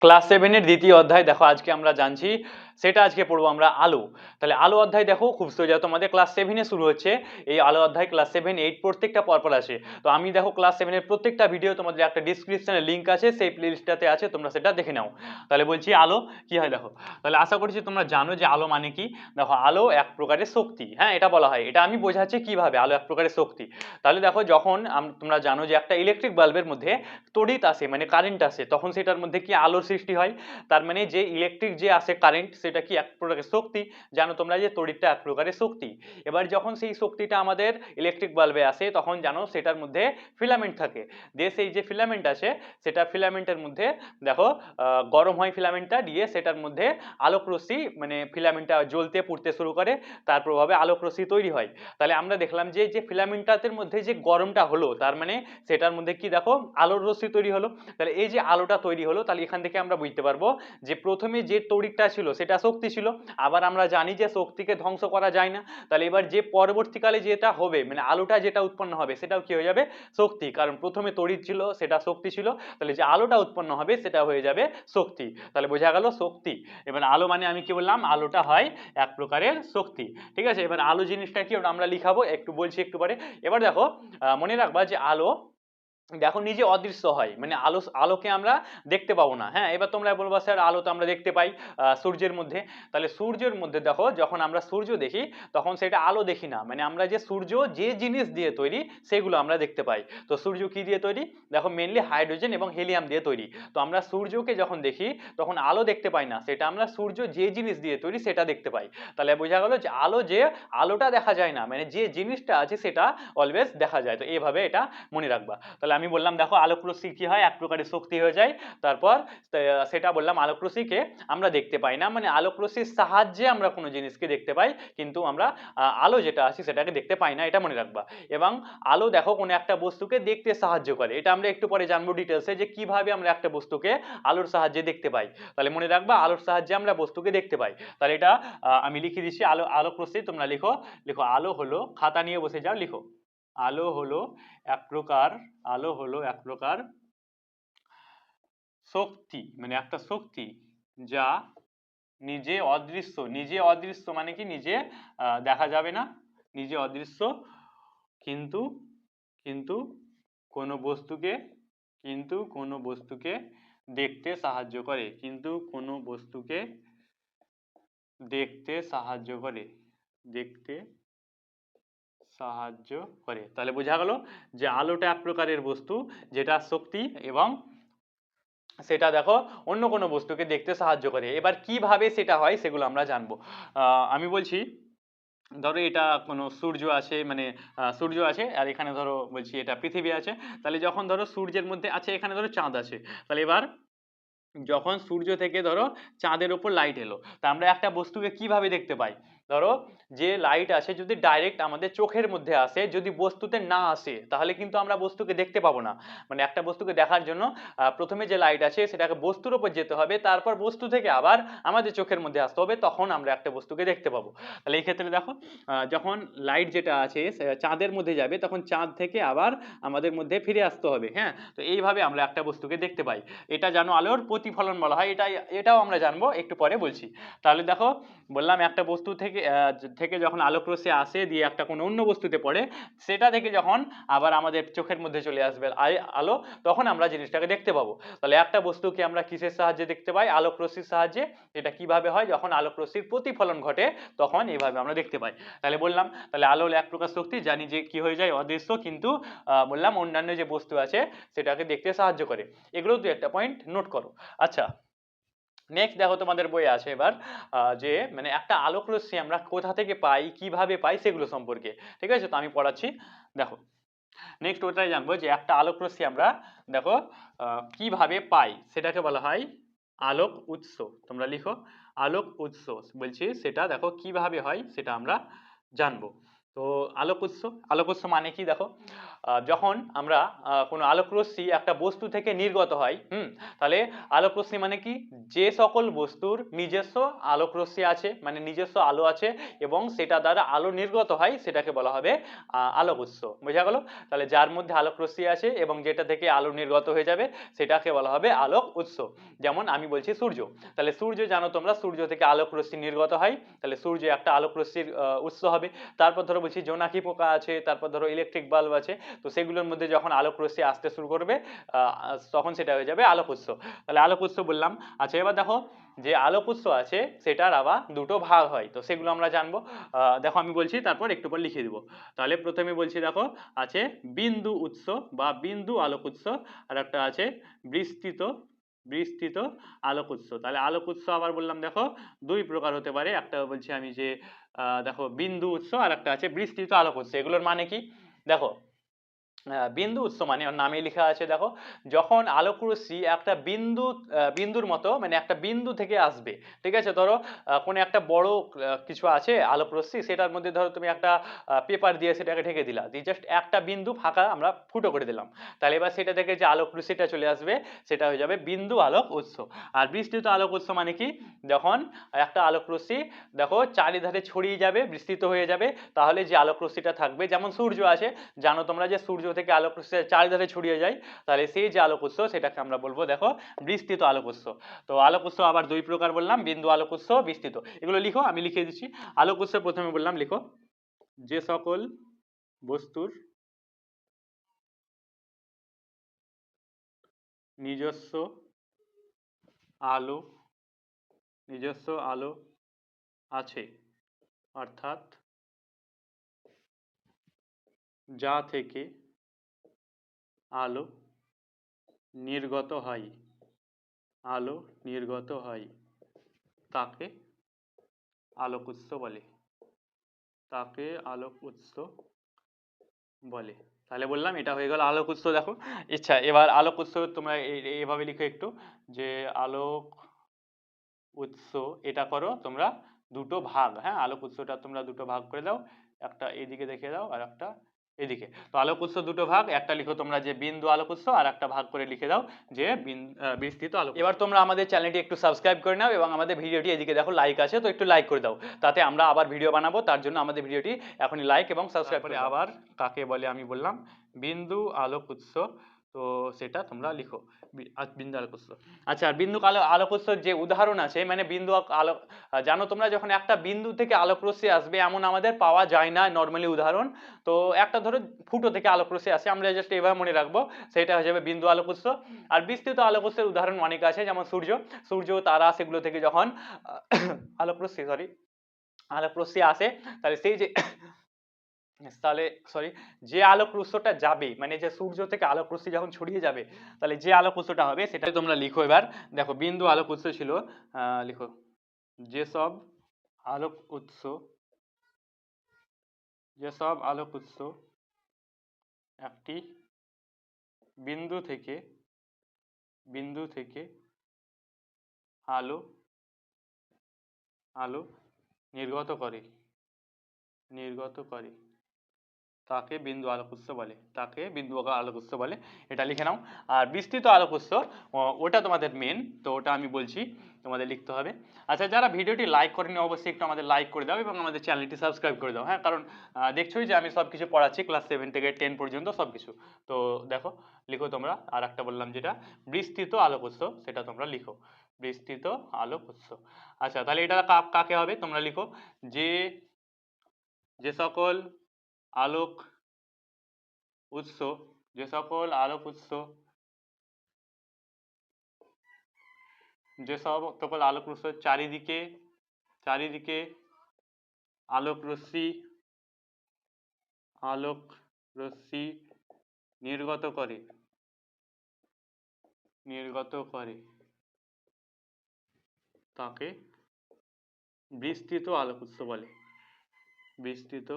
Class 7 এর দ্বিতীয় অধ্যায় দেখো আজকে আমরা জানছি সেটা আজকে পড়বো আমরা আলো। তাহলে আলো অধ্যায় দেখো খুব সোজা, তোমাদের ক্লাস 7 এ শুরু হচ্ছে এই আলো অধ্যায়। ক্লাস 7 8 প্রত্যেকটা পরপর আসে। তো আমি দেখো ক্লাস 7 এর প্রত্যেকটা ভিডিও তোমাদের একটা ডেসক্রিপশনে লিংক আছে, সেই প্লেলিস্টটাতে আছে, তোমরা সেটা দেখে নাও। তাহলে বলছি আলো কি হয় দেখো। তাহলে আশা করছি তোমরা জানো যে আলো মানে কি। দেখো আলো এক প্রকারের শক্তি, হ্যাঁ এটা বলা হয়। এটা আমি বোঝাচ্ছি কিভাবে আলো এক প্রকারের শক্তি। তাহলে দেখো যখন তোমরা জানো যে একটা ইলেকট্রিক বাল্বের মধ্যে তড়িৎ আসে মানে কারেন্ট আসে, তখন সেটার মধ্যে কি আলোর সৃষ্টি হয়। তার মানে যে ইলেকট্রিক যে আসে কারেন্ট, সেটা কি এক প্রকারের শক্তি। জানো তোমরা যে তড়িৎটা এক প্রকারের শক্তি। এবার যখন সেই শক্তিটা আমাদের ইলেকট্রিক বাল্বে আসে, তখন জানো সেটার মধ্যে ফিলামেন্ট থাকে। দিয়ে সেই যে ফিলামেন্ট আছে, সেটা ফিলামেন্টের মধ্যে দেখো গরম হয় ফিলামেন্টটা, দিয়ে সেটার মধ্যে আলোক রশ্মি মানে ফিলামেন্টটা জ্বলতে পুড়তে শুরু করে, তার প্রভাবে আলোক রশ্মি তৈরি হয়। তাহলে আমরা দেখলাম যে যে ফিলামেন্টটার মধ্যে যে গরমটা হলো, তার মানে সেটার মধ্যে কি দেখো আলোর রশ্মি তৈরি হলো। তাহলে এই যে আলোটা তৈরি হলো, তাহলে এখান থেকে আমরা বুঝতে পারবো যে প্রথমে যে তড়িৎটা ছিল সেটা শক্তি ছিল। আবার আমরা জানি যে শক্তিকে ধ্বংস করা যায় না। তাহলে এবার যে পরবর্তীকালে যেটা হবে মানে আলোটা যেটা উৎপন্ন হবে, সেটাও কি হয়ে যাবে শক্তি, কারণ প্রথমে তড়িৎ ছিল সেটা শক্তি ছিল। তাহলে যে আলোটা উৎপন্ন হবে সেটা হয়ে যাবে শক্তি। তাহলে বোঝা গেল শক্তি। এবার আলো মানে আমি কি বললাম, আলোটা হয় এক প্রকারের শক্তি। ঠিক আছে, এবার আলো জিনিসটা কি ওটা আমরা লিখাবো, একটু বলছি একটু পরে। এবার দেখো মনে রাখবা যে আলো দেখো নিজে অদৃশ্য হয়, মানে আলোকে আমরা দেখতে পাবো না। হ্যাঁ, এবার তোমরা বলবো স্যার আলো তো আমরা দেখতে পাই সূর্যের মধ্যে। তাহলে সূর্যের মধ্যে দেখো যখন আমরা সূর্য দেখি, তখন সেটা আলো দেখি না, মানে আমরা যে সূর্য যে জিনিস দিয়ে তৈরি সেগুলো আমরা দেখতে পাই। তো সূর্য কি দিয়ে তৈরি দেখো, মেনলি হাইড্রোজেন এবং হিলিয়াম দিয়ে তৈরি। তো আমরা সূর্যকে যখন দেখি তখন আলো দেখতে পাই না, সেটা আমরা সূর্য যে জিনিস দিয়ে তৈরি সেটা দেখতে পাই। তাহলে বোঝা গেল যে আলোটা দেখা যায় না, মানে যে জিনিসটা আছে সেটা অলওয়েজ দেখা যায়। তো এইভাবে এটা মনে রাখবা। তাহলে আমি বললাম দেখো আলোক রশ্মি কি হয়, এক প্রকারের শক্তি হয়ে যায়। তারপর সেটা বললাম আলোক রশ্মিকে আমরা দেখতে পাই না, মানে আলোক রশ্মির সাহায্যে আমরা কোনো জিনিসকে দেখতে পাই, কিন্তু আমরা আলো যেটা আছে সেটাকে দেখতে পাই না, এটা মনে রাখবা। এবং আলো দেখো কোনো একটা বস্তুকে দেখতে সাহায্য করে, এটা আমরা একটু পরে জানবো ডিটেলসে যে কিভাবে আমরা একটা বস্তুকে আলোর সাহায্যে দেখতে পাই। তাহলে মনে রাখবা আলোর সাহায্যে আমরা বস্তুকে দেখতে পাই। তাহলে এটা আমি লিখে দিচ্ছি, আলোক রশ্মি তোমরা লিখো। লিখো আলো হলো, খাতা নিয়ে বসে যাও, লিখো আলো হলো এক প্রকার, আলো হলো এক প্রকার শক্তি, মানে একটা শক্তি যা নিজে অদৃশ্য। নিজে অদৃশ্য মানে কি, নিজে দেখা যাবে না, নিজে অদৃশ্য, কিন্তু কিন্তু কোনো বস্তুকে, কিন্তু কোনো বস্তুকে দেখতে সাহায্য করে, কিন্তু কোনো বস্তুকে দেখতে সাহায্য করে, দেখতে সাহায্য করে। তাহলে বোঝা গেল যে আলোটা এক প্রকারের বস্তু যেটা শক্তি, এবং সেটা দেখো অন্য কোনো বস্তুকে দেখতে সাহায্য করে। এবার কিভাবে সেটা হয় সেগুলো আমরা জানবো। আমি বলছি ধরো এটা কোনো সূর্য আছে, মানে সূর্য আছে, আর এখানে ধরো বলছি এটা পৃথিবী আছে। তাহলে যখন ধরো সূর্যের মধ্যে আছে, এখানে ধরো চাঁদ আছে। তাহলে এবার যখন সূর্য থেকে ধরো চাঁদের উপর লাইট এলো, তা আমরা একটা বস্তুকে কিভাবে দেখতে পাই। ধরো যে লাইট আসে যদি ডাইরেক্ট আমাদের চোখের মধ্যে আসে, যদি বস্তুতে না আসে, তাহলে কিন্তু আমরা বস্তুকে দেখতে পাবো না। মানে একটা বস্তুকে দেখার জন্য প্রথমে যে লাইট আছে সেটাকে বস্তুর উপর যেতে হবে, তারপর বস্তু থেকে আবার আমাদের চোখের মধ্যে আসতে হবে, তখন আমরা একটা বস্তুকে দেখতে পাবো। তাহলে এই ক্ষেত্রে দেখো যখন লাইট যেটা আছে চাঁদের মধ্যে যাবে, তখন চাঁদ থেকে আবার আমাদের মধ্যে ফিরে আসতে হবে। হ্যাঁ, তো এইভাবে আমরা একটা বস্তুকে দেখতে পাই। এটা জানো আলোর প্রতিফলন বলা হয়, এটাও আমরা জানবো একটু পরে বলছি। তাহলে দেখো বললাম একটা বস্তু থেকে যখন আলোক রশ্মি আসে, দিয়ে একটা কোনো অন্য বস্তুতে পড়ে, সেটা থেকে যখন আবার আমাদের চোখের মধ্যে চলে আসবে আলো, তখন আমরা জিনিসটাকে দেখতে পাবো। তাহলে একটা বস্তুকে আমরা কিসের সাহায্যে দেখতে পাই, আলোক রশ্মির সাহায্যে। এটা কিভাবে হয়, যখন আলোক রশ্মির প্রতিফলন ঘটে তখন এইভাবে আমরা দেখতে পাই। তাহলে বললাম তাহলে আলো হলো এক প্রকার শক্তি, জানি যে কি হয়ে যায় অদৃশ্য, কিন্তু বললাম অন্যান্য যে বস্তু আছে সেটাকে দেখতে সাহায্য করে। এগুলো দু একটা পয়েন্ট নোট করো। আচ্ছা, নেক্সট দেখো তোমাদের বইয়ে আছে এবার যে মানে একটা আলোক রশ্মি আমরা কোথা থেকে পাই, কিভাবে পাই, সেগুলো সম্পর্কে। ঠিক আছে, তো আমি পড়াচ্ছি দেখো। নেক্সট ওটাই জানবো যে একটা আলোক রশ্মি আমরা দেখো কিভাবে পাই, সেটাকে বলা হয় আলোক উৎস। তোমরা লিখো আলোক উৎস। বলছি সেটা দেখো কিভাবে হয় সেটা আমরা জানবো। তো আলোকউৎস, আলোকউৎস মানে কি দেখো, যখন আমরা কোনো আলোকরশ্মি একটা বস্তু থেকে নির্গত হয়, তাহলে আলোকরশ্মি মানে কি, যে সকল বস্তুর নিজস্ব আলোকরশ্মি আছে, মানে নিজস্ব আলো আছে এবং সেটা দ্বারা আলো নির্গত হয়, সেটাকে বলা হবে আলোকউৎস। বোঝা গেল? তাহলে যার মধ্যে আলোকরশ্মি আছে এবং যেটা থেকে আলো নির্গত হয়ে যাবে সেটাকে বলা হবে আলোক উৎস। যেমন আমি বলছি সূর্য, তাহলে সূর্য জানো তোমরা, সূর্য থেকে আলোকরশ্মি নির্গত হয়, তাহলে সূর্য একটা আলোকরশ্মির উৎস হবে। তারপর ধরো বলছি জোনাকি পোকা আছে, তারপর ধরো ইলেকট্রিক বাল্ব আছে, তো সেগুলোর মধ্যে যখন আলোক রশ্মি আসতে শুরু করবে তখন সেটা হয়ে যাবে আলোক উৎস। তাহলে আলোক উৎস বললাম। আচ্ছা, এবার দেখো যে আলোক উৎস আছে সেটার আবার দুটো ভাগ হয়, তো সেগুলো আমরা জানবো। দেখো আমি বলছি, তারপর একটু পর লিখে দিব। তাহলে প্রথমে বলছি দেখো, আছে বিন্দু উৎস বা বিন্দু আলোক উৎস, আর একটা আছে বিস্তৃত বিস্তৃত আলোক উৎস। তাহলে আলোক উৎস আবার বললাম দেখো দুই প্রকার হতে পারে, একটা বলছি আমি যে দেখো বিন্দু উৎস, আর একটা আছে বিস্তৃত আলোক উৎস। এগুলোর মানে কি দেখো, বিন্দু উৎস মানে ওর নামে লেখা আছে দেখো, যখন আলোক রশ্মি একটা বিন্দুর মতো, মানে একটা বিন্দু থেকে আসবে, ঠিক আছে, ধরো কোনো একটা বড় কিছু আছে আলোক রশ্মি, সেটার মধ্যে ধরো তুমি একটা পেপার দিয়ে সেটাকে ঢেকে দিলা, দিয়ে জাস্ট একটা বিন্দু ফাঁকা আমরা ফুটো করে দিলাম, তাহলে এবার সেটা থেকে যে আলোক রশ্মিটা চলে আসবে সেটা হয়ে যাবে বিন্দু আলোক উৎস। আর বিস্তৃত আলোক উৎস মানে কি, যখন একটা আলোক রশ্মি দেখো চারিধারে ছড়িয়ে যাবে, বিস্তৃত হয়ে যাবে, তাহলে যে আলোক রশ্মিটা থাকবে, যেমন সূর্য আছে, জানো তোমরা যে সূর্য থেকে আলোক রশ্মি চারিধারে ছড়িয়ে যায়, তাহলে সেই যে আলোক উৎস সেটাকে আমরা বলবো দেখো বিস্তৃত আলোক উৎস। তো আলোক উৎস আবার দুই প্রকার বললাম, বিন্দু আলোক উৎস, বিস্তৃত। এগুলো লিখো, আমি লিখে দিচ্ছি। আলোক উৎস প্রথমে বললাম, লিখো, যে সকল বস্তুর নিজস্ব আলো নিজস্ব আলো আছে, অর্থাৎ যা থেকে আলো নির্গত হয়, আলো নির্গত হয়, তাকে আলোক উৎস বলে, তাকে আলোক উৎস বলে। তাহলে বললাম এটা হয়ে গেল আলোক উৎস। দেখো, আচ্ছা, এবার আলোক উৎস তোমরা এভাবে লিখো একটু, যে আলোক উৎস এটা করো তোমরা দুটো ভাগ, হ্যাঁ, আলোক উৎসটা তোমরা দুটো ভাগ করে দাও, একটা এদিকে দেখে দাও আর একটা এদিকে। তো আলোক উৎস দুটো ভাগ, একটা লিখো তোমরা যে বিন্দু আলোক উৎস, আর একটা ভাগ করে লিখে দাও যে বিস্তৃত আলোক। এবার তোমরা আমাদের চ্যানেলটি একটু সাবস্ক্রাইব করে নাও এবং আমাদের ভিডিওটি এদিকে দেখো লাইক আছে, তো একটু লাইক করে দাও, তাতে আমরা আবার ভিডিও বানাবো, তার জন্য আমাদের ভিডিওটি এখনই লাইক এবং সাবস্ক্রাইব করে। আবার কাকে বলে আমি বললাম বিন্দু আলোক উৎস, তো সেটা তোমরা লিখো বিন্দু আলোক উৎস। আচ্ছা, আর বিন্দু আলোক উৎসের যে উদাহরণ আছে, মানে বিন্দু আলোক, জানো তোমরা যখন একটা বিন্দু থেকে আলোক রশ্মি আসবে এমন আমাদের পাওয়া যায় না নর্মালি উদাহরণ, তো একটা ধরো ফুটো থেকে আলোক রশ্মি আসে, আমরা জাস্ট এভাবে মনে রাখবো, সেটা হয়ে যাবে বিন্দু আলোক উৎস। আর বিস্তৃত আলোক উৎসের উদাহরণ অনেক আছে, যেমন সূর্য তারা সেগুলো থেকে যখন আলোক রশ্মি আলোক রশ্মি আসে, তাহলে সেই যে তাহলে সরি, যে আলোক উৎসটা যাবে, মানে যে সূর্য থেকে আলোক রশ্মি যখন ছড়িয়ে যাবে, তাহলে যে আলোক উৎসটা হবে সেটা তোমরা লিখো। এবার দেখো বিন্দু আলোক উৎস ছিল, লিখো, যেসব আলোক উৎস যেসব আলোক উৎস একটি বিন্দু থেকে আলো আলো নির্গত করে তাকে বিন্দু আলোক উৎস বলে, তাকে বিন্দু আলোক উৎস বলে, এটা লিখে নাও। আর বিস্তৃত আলোক উৎস ওটা তোমাদের মেন, তো ওটা আমি বলছি তোমাদের লিখতে হবে। আচ্ছা, যারা ভিডিওটি লাইক করেনি অবশ্যই একটু আমাদের লাইক করে দাও এবং আমাদের চ্যানেলটি সাবস্ক্রাইব করে দাও, হ্যাঁ, কারণ দেখছোই যে আমি সব কিছু পড়াচ্ছি ক্লাস 7 থেকে 10 পর্যন্ত সব কিছু। তো দেখো, লিখো তোমরা। আর একটা বললাম যেটা বিস্তৃত আলোক উৎস, সেটা তোমরা লিখো, বিস্তৃত আলোক উৎস। আচ্ছা, তাহলে এটা কাকে হবে তোমরা লিখো, যে যে সকল আলোক উৎস যে সকল আলোক উৎস যে সকল আলোক উৎস চারিদিকে আলোক রশ্মি আলোক রশ্মি নির্গত করে তাকে বিস্তৃত আলোক উৎস বলে, বিস্তৃত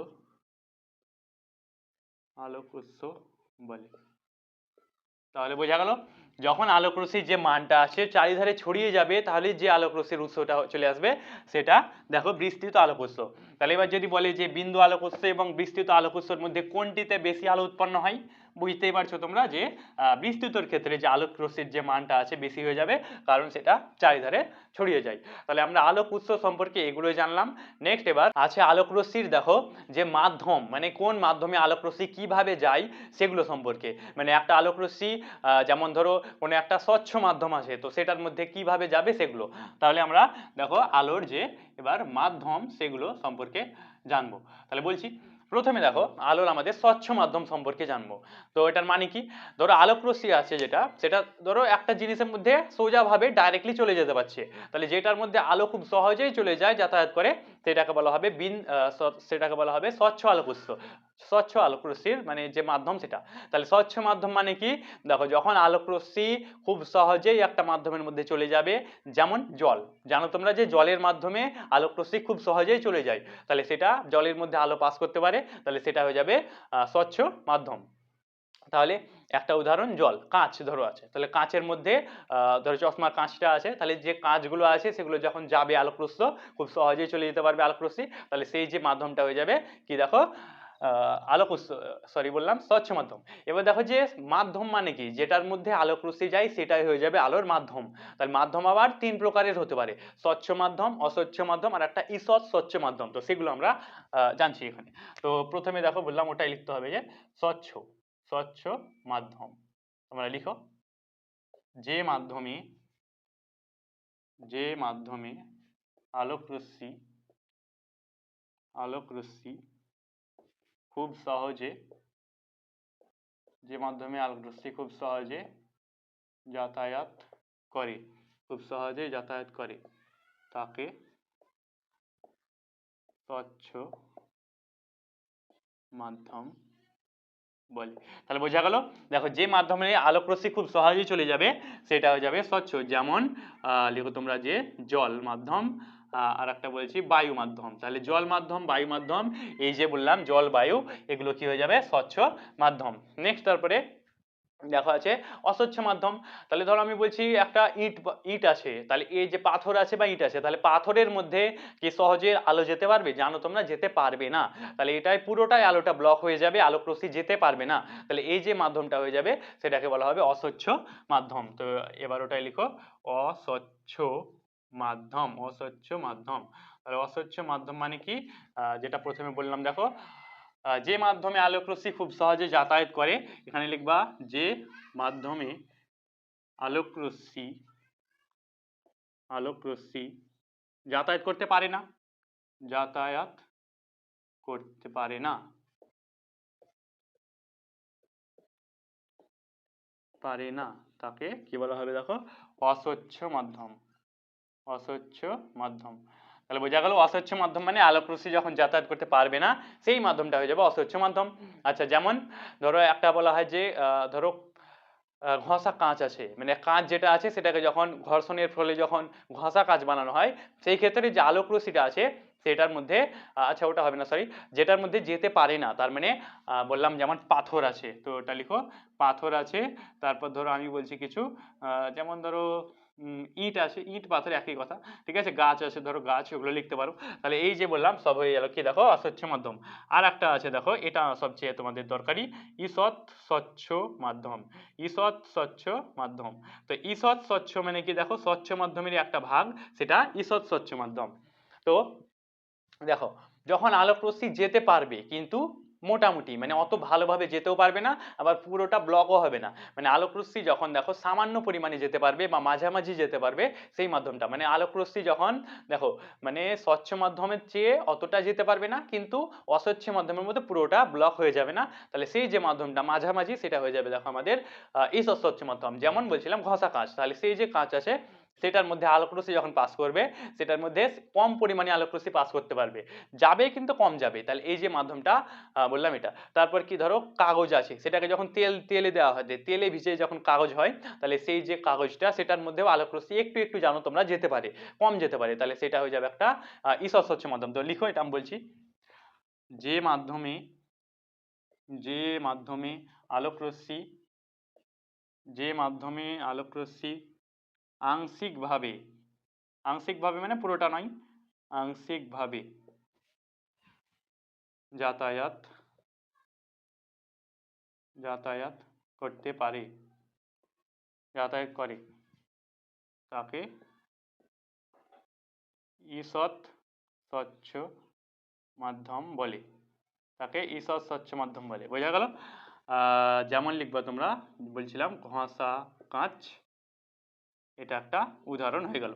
আলোক উৎস বলে। তাহলে বোঝা গেল, যখন আলোক রশ্মির যে মানটা আছে চারিধারে ছড়িয়ে যাবে, তাহলে যে আলোক রশ্মির উৎসটা চলে আসবে সেটা দেখো বিস্তৃত আলোক উৎস। তাহলে এবার যদি বলে যে বিন্দু আলোক উৎস এবং বিস্তৃত আলোক উৎসের মধ্যে কোনটিতে বেশি আলো উৎপন্ন হয়, বুঝতেই পারছো তোমরা যে বিস্তৃতর ক্ষেত্রে যে আলোক রশ্মির যে মানটা আছে বেশি হয়ে যাবে, কারণ সেটা চারিধারে ছড়িয়ে যায়। তাহলে আমরা আলোক উৎস সম্পর্কে এগুলোই জানলাম। নেক্সট এবার আছে আলোক রশ্মির দেখো যে মাধ্যম, মানে কোন মাধ্যমে আলোক রশ্মি কিভাবে যায় সেগুলো সম্পর্কে। মানে একটা আলোক রশ্মি যেমন ধরো কোনো একটা স্বচ্ছ মাধ্যম আছে, তো সেটার মধ্যে কিভাবে যাবে সেগুলো। তাহলে আমরা দেখো আলোর যে এবার মাধ্যম সেগুলো সম্পর্কে জানবো। তাহলে বলছি, প্রথমে দেখো আলোর আমাদের স্বচ্ছ মাধ্যম সম্পর্কে জানবো। তো এটার মানে কি, ধরো আলোক রশ্মি আছে যেটা, সেটা ধরো একটা জিনিসের মধ্যে সোজাভাবে ডাইরেক্টলি চলে যেতে পারছে, তাহলে যেটার মধ্যে আলো খুব সহজেই চলে যায়, যাতায়াত করে, সেটাকে বলা হবে সেটাকে বলা হবে স্বচ্ছ আলোক উৎস। স্বচ্ছ আলোক রশ্মির মানে যে মাধ্যম সেটা। তাহলে স্বচ্ছ মাধ্যম মানে কি, দেখো যখন আলোক রশ্মি খুব সহজেই একটা মাধ্যমের মধ্যে চলে যাবে, যেমন জল, জানো তোমরা যে জলের মাধ্যমে আলোক রশ্মি খুব সহজেই চলে যায়, তাহলে সেটা জলের মধ্যে আলো পাস করতে পারে, তাহলে সেটা হয়ে যাবে স্বচ্ছ মাধ্যম। তাহলে একটা উদাহরণ জল, কাঁচ ধরো আছে, তাহলে কাঁচের মধ্যে ধরো চশমার কাঁচটা আছে, তাহলে যে কাঁচগুলো আছে সেগুলো যখন যাবে আলোক রশ্মি খুব সহজেই চলে যেতে পারবে আলোক রশ্মি, তাহলে সেই যে মাধ্যমটা হয়ে যাবে কি দেখো আলোক উৎস, সরি বললাম স্বচ্ছ মাধ্যম। এবার দেখো যে মাধ্যম মানে কি, যেটার মধ্যে আলোক রশ্মি যায় সেটাই হয়ে যাবে আলোর মাধ্যম। তাহলে মাধ্যম আবার তিন প্রকারের হতে পারে, স্বচ্ছ মাধ্যম, অস্বচ্ছ মাধ্যম আর একটা ঈষৎ স্বচ্ছ মাধ্যম। তো সেগুলো আমরা জানছি এখানে। তো প্রথমে দেখো বললাম ওটাই লিখতে হবে যে স্বচ্ছ, স্বচ্ছ মাধ্যম। তোমরা লিখো, যে মাধ্যমে, যে মাধ্যমে আলোক রশ্মি, আলোক রশ্মি খুব সহজে, যে মাধ্যমে আলোক রশ্মি খুব সহজে যাতায়াত করে, খুব সহজে যাতায়াত করে, তাকে স্বচ্ছ মাধ্যম বলে। তাহলে বোঝা গেল, দেখো যে মাধ্যমে আলোক রশ্মি খুব সহজেই চলে যাবে সেটা হয়ে যাবে স্বচ্ছ। যেমন লিখো তোমরা যে জল মাধ্যম, আর একটা বলেছি বায়ু মাধ্যম। তাহলে জল মাধ্যম, বায়ু মাধ্যম, এই যে বললাম জল বায়ু, এগুলো কি হয়ে যাবে স্বচ্ছ মাধ্যম। নেক্সট তারপরে দেখো আছে অস্বচ্ছ মাধ্যম। তাহলে ধরো আমি বলছি একটা ইট আছে, তাহলে এই যে পাথর আছে বা ইট আছে, তাহলে পাথরের মধ্যে কি সহজে আলো যেতে পারবে, জানো তোমরা যেতে পারবে না, তাহলে এটাই পুরোটাই আলোটা ব্লক হয়ে যাবে, আলোক রশ্মি যেতে পারবে না, তাহলে এই যে মাধ্যমটা হয়ে যাবে সেটাকে বলা হবে অস্বচ্ছ মাধ্যম। তো এবার ওটাই লিখো, অস্বচ্ছ মাধ্যম, অস্বচ্ছ মাধ্যম। তাহলে অস্বচ্ছ মাধ্যম মানে কি, যেটা প্রথমে বললাম দেখো যে মাধ্যমে আলোক রশ্মি খুব সহজে যাতায়াত করে, এখানে লিখবা যে মাধ্যমে আলোক রশ্মি, আলোক রশ্মি যাতায়াত করতে পারে না, যাতায়াত করতে পারে না, পারে না, তাকে কি বলা হবে দেখো অস্বচ্ছ মাধ্যম, অস্বচ্ছ মাধ্যম। তাহলে বোঝা গেল অস্বচ্ছ মাধ্যম মানে আলোক রশ্মি যখন যাতায়াত করতে পারবে না সেই মাধ্যমটা হয়ে যাবে অস্বচ্ছ মাধ্যম। আচ্ছা, যেমন ধরো একটা বলা হয় যে ধরো ঘষা কাঁচ আছে, মানে কাঁচ যেটা আছে সেটাকে যখন ঘর্ষণের ফলে যখন ঘষা কাঁচ বানানো হয়, সেই ক্ষেত্রে যে আলোক রশ্মিটা আছে সেটার মধ্যে আচ্ছা ওটা হবে না, সরি, যেটার মধ্যে যেতে পারে না, তার মানে বললাম যেমন পাথর আছে, তো ওটা লিখো পাথর আছে। তারপর ধরো আমি বলছি কিছু যেমন ধরো ইট আছে, ইট পাথর একই কথা, ঠিক আছে, গাছ আছে, ধরো গাছ, ওগুলো লিখতে পারো। তাহলে এই যে বললাম সব হয়ে গেল কি দেখো অস্বচ্ছ মাধ্যম। আর একটা আছে দেখো, এটা সবচেয়ে তোমাদের দরকারি, ঈষৎ স্বচ্ছ মাধ্যম, ঈষৎ স্বচ্ছ মাধ্যম। তো ঈষৎ স্বচ্ছ মানে কি দেখো স্বচ্ছ মাধ্যমের একটা ভাগ, সেটা ঈষৎ স্বচ্ছ মাধ্যম। তো দেখো যখন আলোক রশ্মি যেতে পারবে কিন্তু মোটামুটি, মানে অত ভালোভাবে যেতেও পারবে না, আবার পুরোটা ব্লকও হবে না, মানে আলোক রশ্মি যখন দেখো সামান্য পরিমাণে যেতে পারবে বা মাঝামাঝি যেতে পারবে, সেই মাধ্যমটা মানে আলোক রশ্মি যখন দেখো মানে স্বচ্ছ মাধ্যমের চেয়ে অতটা যেতে পারবে না, কিন্তু অস্বচ্ছ মাধ্যমের মধ্যে পুরোটা ব্লক হয়ে যাবে না, তাহলে সেই যে মাধ্যমটা মাঝামাঝি সেটা হয়ে যাবে দেখো আমাদের ঈষৎ স্বচ্ছ মাধ্যম। যেমন বলছিলাম ঘষা কাঁচ, তাহলে সেই যে কাঁচ আছে সেটার মধ্যে আলোক রশ্মি যখন পাস করবে, সেটার মধ্যে কম পরিমাণে আলোক রশ্মি পাস করতে পারবে, যাবে কিন্তু কম যাবে, তাহলে এই যে মাধ্যমটা বললাম এটা। তারপর কি ধরো কাগজ আছে, সেটাকে যখন তেলে দেওয়া হয়, তেলে ভিজে যখন কাগজ হয়, তাহলে সেই যে কাগজটা সেটার মধ্যেও আলোক রশ্মি একটু একটু জানো তোমরা যেতে পারে, কম যেতে পারে, তাহলে সেটা হয়ে যাবে একটা ঈষৎ স্বচ্ছ মাধ্যম। তো লিখো এটা আমি বলছি, যে মাধ্যমে, যে মাধ্যমে আলোক রশ্মি যে মাধ্যমে আলোকরশ্মি আংশিকভাবে, আংশিকভাবে মানে পুরোটা নয়, আংশিকভাবে যাতায়াত যাতায়াত করতে পারে, যাতায়াত করে, তাকে ঈষৎ স্বচ্ছ মাধ্যম বলে, তাকে ঈষৎ স্বচ্ছ মাধ্যম বলে। বোঝা গেল? যেমন লিখবা তোমরা, বলছিলাম ঘষা কাঁচ, এটা একটা উদাহরণ হয়ে গেল।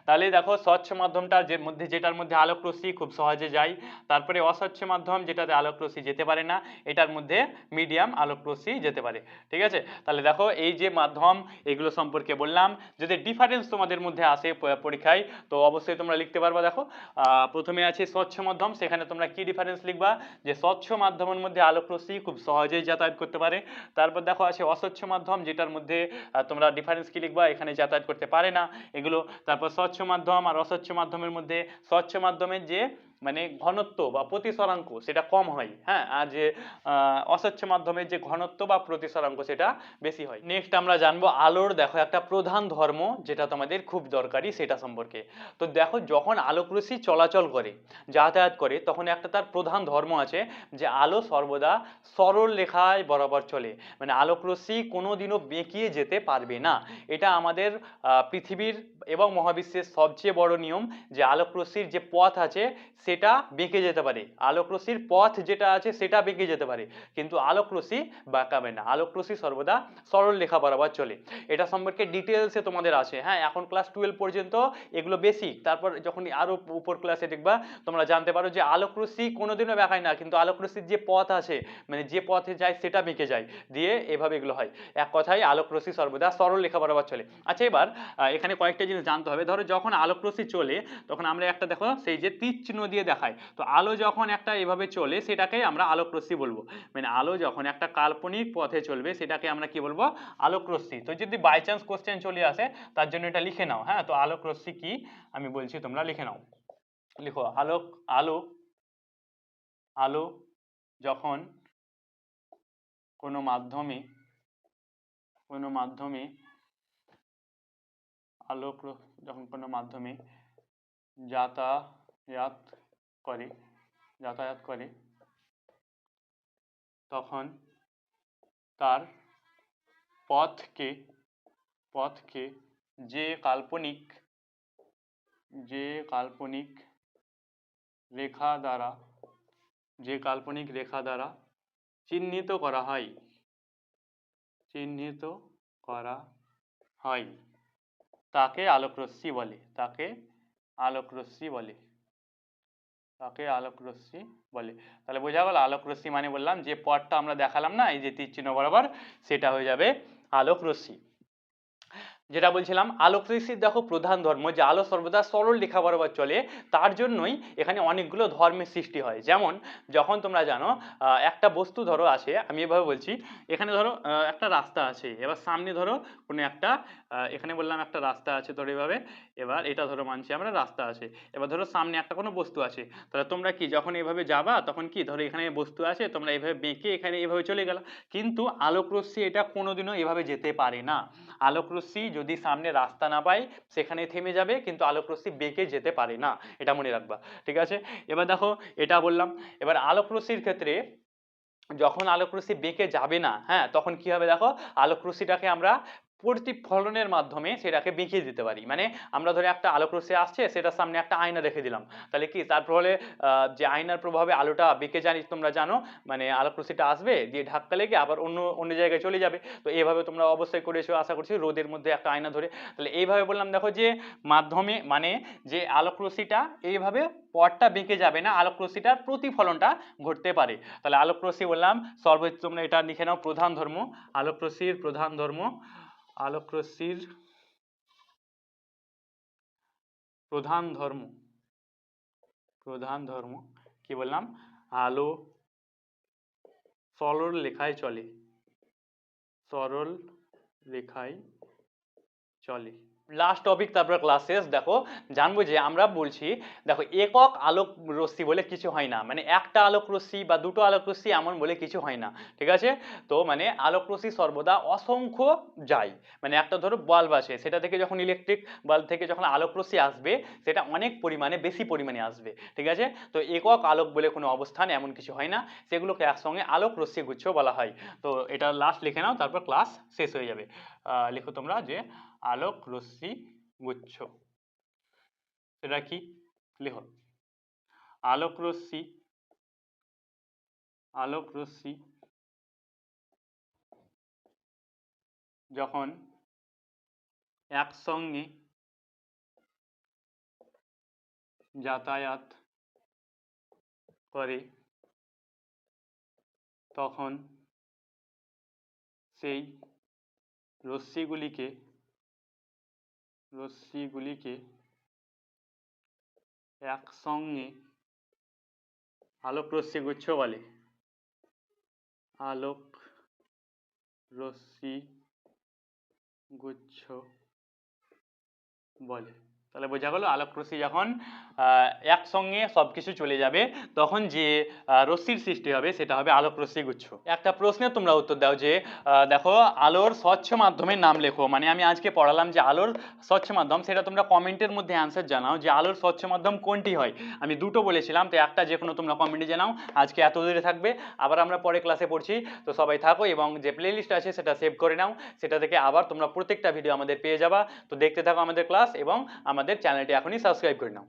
তাহলে দেখো স্বচ্ছ মাধ্যমটা যে মধ্যে, যেটার মধ্যে আলোক রশ্মি খুব সহজে যায়, তারপরে অস্বচ্ছ মাধ্যম যেটাতে আলোক রশ্মি যেতে পারে না, এটার মধ্যে মিডিয়াম আলোক রশ্মি যেতে পারে। ঠিক আছে? তাহলে দেখো এই যে মাধ্যম, এগুলো সম্পর্কে বললাম। যদি ডিফারেন্স তোমাদের মধ্যে আসে পরীক্ষায়, তো অবশ্যই তোমরা লিখতে পারবা। দেখো প্রথমে আছে স্বচ্ছ মাধ্যম, সেখানে তোমরা কি ডিফারেন্স লিখবা, যে স্বচ্ছ মাধ্যমের মধ্যে আলোক রশ্মি খুব সহজেই যাতায়াত করতে পারে। তারপর দেখো আছে অস্বচ্ছ মাধ্যম, যেটার মধ্যে তোমরা ডিফারেন্স কি লিখবা, এখানে যাতায়াত করতে পারে না এগুলো। তারপর স্বচ্ছ মাধ্যম আর অস্বচ্ছ মাধ্যমের মধ্যে স্বচ্ছ মাধ্যমের যে মানে ঘনত্ব বা প্রতিসরাঙ্ক সেটা কম হয়, হ্যাঁ, আর যে অস্বচ্ছ মাধ্যমের যে ঘনত্ব বা প্রতিসরাঙ্ক সেটা বেশি হয়। নেক্সট আমরা জানবো আলোর দেখো একটা প্রধান ধর্ম, যেটা তোমাদের খুব দরকারি সেটা সম্পর্কে। তো দেখো যখন আলোক রশ্মি চলাচল করে, যাতায়াত করে, তখন একটা তার প্রধান ধর্ম আছে, যে আলো সর্বদা সরল রেখায় বরাবর চলে, মানে আলোক রশ্মি কোনোদিনও বেঁকিয়ে যেতে পারবে না। এটা আমাদের পৃথিবীর এবং মহাবিশ্বের সবচেয়ে বড় নিয়ম, যে আলোক রশ্মির যে পথ আছে সেটা বেঁকে যেতে পারে, আলোক রশ্মির পথ যেটা আছে সেটা বেঁকে যেতে পারে, কিন্তু আলোক রশ্মি বাঁকাবে না, আলোক রশ্মি সর্বদা সরল রেখা বরাবর চলে। এটা সম্পর্কে ডিটেলসে তোমাদের আছে, হ্যাঁ, এখন ক্লাস 12 পর্যন্ত এগুলো বেসিক, তারপর যখন আরো উপর ক্লাসে দেখবা তোমরা জানতে পারো যে আলোক রশ্মি কোনোদিনও বেঁকায় না, কিন্তু আলোক রশ্মির যে পথ আছে, মানে যে পথে যায় সেটা বেঁকে যায়, দিয়ে এভাবে এগুলো হয়। এক কথায় আলোক রশ্মি সর্বদা সরল রেখা বরাবর চলে। আচ্ছা, এবার এখানে কয়েকটা জিনিস জানতে হবে। ধরো যখন আলোক রশ্মি চলে, তখন আমরা একটা দেখো সেই যে তীর চিহ্ন দিয়ে দেখায়, তো আলো যখন একটা এভাবে চলে সেটাকে আমরা আলোক রশ্মি বলবো, মানে আলো যখন একটা কাল্পনিক পথে চলবে সেটাকে আমরা কি বলবো, আলোক রশ্মি। তো যদি বাই চান্স কোশ্চেন চলে আসে, তার জন্য এটা লিখে নাও, হ্যাঁ। তো আলোক রশ্মি কি আমি বলছি, তোমরা লিখে নাও। লিখো আলোক, আলো, আলো যখন কোনো মাধ্যমে, কোনো মাধ্যমে আলোক যখন কোনো মাধ্যমে যাতায়াত করে, যাতায়াত করে, তখন তার পথকে, পথকে যে কাল্পনিক, যে কাল্পনিক রেখা দ্বারা, যে কাল্পনিক রেখা দ্বারা চিহ্নিত করা হয়, চিহ্নিত করা হয়, তাকে আলোক রশ্মি বলে, তাকে আলোক রশ্মি বলে, তাকে আলোক রশ্মি বলে। তাহলে বোঝা গেল আলোক রশ্মি মানে বললাম যে পথটা আমরা দেখালাম না, এই যে তীর চিহ্ন বরাবর, সেটা হয়ে যাবে আলোক রশ্মি। যেটা বলছিলাম আলোক রশ্মির দেখো প্রধান ধর্ম যে আলো সর্বদা সরল রেখা বরাবর চলে, তার জন্যই এখানে অনেকগুলো ধর্মের সৃষ্টি হয়। যেমন যখন তোমরা জানো একটা বস্তু ধরো আছে, আমি এভাবে বলছি, এখানে ধরো একটা রাস্তা আছে, এবার সামনে ধরো কোনো একটা এখানে বললাম একটা রাস্তা আছে ধরো এভাবে, এবার এটা ধরো মানছি আমরা রাস্তা আছে, এবার ধরো সামনে একটা কোনো বস্তু আছে, তাহলে তোমরা কি যখন এভাবে যাবা তখন কি ধরো এখানে বস্তু আছে, তোমরা এভাবে বেঁকে এখানে এভাবে চলে গেলা, কিন্তু আলোক রশ্মি এটা কোনোদিনও এভাবে যেতে পারে না। আলোক রশ্মি যদি সামনে রাস্তা না পায় সেখানে থেমে যাবে, কিন্তু আলোক রশ্মি বেঁকে যেতে পারে না, এটা মনে রাখবা। ঠিক আছে? এবার দেখো এটা বললাম। এবার আলোক রশ্মির ক্ষেত্রে যখন আলোক রশ্মি বেঁকে যাবে না, হ্যাঁ, তখন কি হবে দেখো, আলোক রশ্মিটাকে আমরা প্রতিফলনের মাধ্যমে সেটাকে বেঁকিয়ে দিতে পারি। মানে আমরা ধরে একটা আলোক রশ্মি আসছে, সেটার সামনে একটা আয়না রেখে দিলাম, তাহলে কি তার ফলে যে আয়নার প্রভাবে আলোটা বেঁকে জানি তোমরা জানো, মানে আলোক রশ্মিটা আসবে দিয়ে ধাক্কা লেগে আবার অন্য অন্য জায়গায় চলে যাবে। তো এইভাবে তোমরা অবশ্যই করেছো আশা করছি, রোদের মধ্যে একটা আয়না ধরে। তাহলে এইভাবে বললাম দেখো যে মাধ্যমে মানে যে আলোক রশ্মিটা এইভাবে পথটা বেঁকে যাবে না, আলোক রশ্মিটার প্রতিফলনটা ঘটতে পারে। তাহলে আলোক রশ্মি বললাম সর্বোচ্চ, তোমরা এটা লিখে নাও প্রধান ধর্ম, আলোক রশ্মির প্রধান ধর্ম, আলোক রশ্মির প্রধান ধর্ম, প্রধান ধর্ম কি বললাম, আলো সরল রেখায় চলে, সরল রেখায় চলে। লাস্ট টপিক, তারপর ক্লাস শেষ। দেখো জানবো যে আমরা বলছি, দেখো একক আলোক রশ্মি বলে কিছু হয় না, মানে একটা আলোক রশ্মি বা দুটো আলোক রশ্মি এমন বলে কিছু হয় না, ঠিক আছে? তো মানে আলোক রশ্মি সর্বদা অসংখ্য যায়, মানে একটা ধরো বাল্ব আছে, সেটা থেকে যখন ইলেকট্রিক বাল্ব থেকে যখন আলোক রশ্মি আসবে সেটা অনেক পরিমাণে বেশি পরিমাণে আসবে, ঠিক আছে? তো একক আলোক বলে কোনো অবস্থান এমন কিছু হয় না, সেগুলোকে একসঙ্গে আলোক রশ্মি গুচ্ছ বলা হয়। তো এটা লাস্ট লিখে নাও, তারপর ক্লাস শেষ হয়ে যাবে। লিখো তোমরা যে আলোক রশ্মি গুচ্ছ, সেটা কি? লিখো আলোক রশ্মি, আলোক রশ্মি যখন একসঙ্গে যাতায়াত করে তখন সেই রশ্মিগুলিকে একসঙ্গে আলোক রশ্মি গুচ্ছ বলে, আলোক রশ্মি গুচ্ছ বলে। তাহলে বোঝা গেল আলোক রশ্মি যখন একসঙ্গে সবকিছু চলে যাবে তখন যে রশ্মির সৃষ্টি হবে সেটা হবে আলোক রশ্মি গুচ্ছ। একটা প্রশ্নের তোমরা উত্তর দাও যে দেখো আলোর স্বচ্ছ মাধ্যমের নাম লেখো, মানে আমি আজকে পড়ালাম যে আলোর স্বচ্ছ মাধ্যম, সেটা তোমরা কমেন্টের মধ্যে অ্যান্সার জানাও যে আলোর স্বচ্ছ মাধ্যম কোনটি হয়। আমি দুটো বলেছিলাম, তো একটা যে কোনো তোমরা কমেন্টে জানাও। আজকে এত দূরে থাকবে, আবার আমরা পরে ক্লাসে পড়ছি। তো সবাই থাকো এবং যে প্লেলিস্ট আছে সেটা সেভ করে নাও, সেটা থেকে আবার তোমরা প্রত্যেকটা ভিডিও আমাদের পেয়ে যাবা। তো দেখতে থাকো আমাদের ক্লাস এবং আমাদের চ্যানেলটি এখনই সাবস্ক্রাইব করে নাও।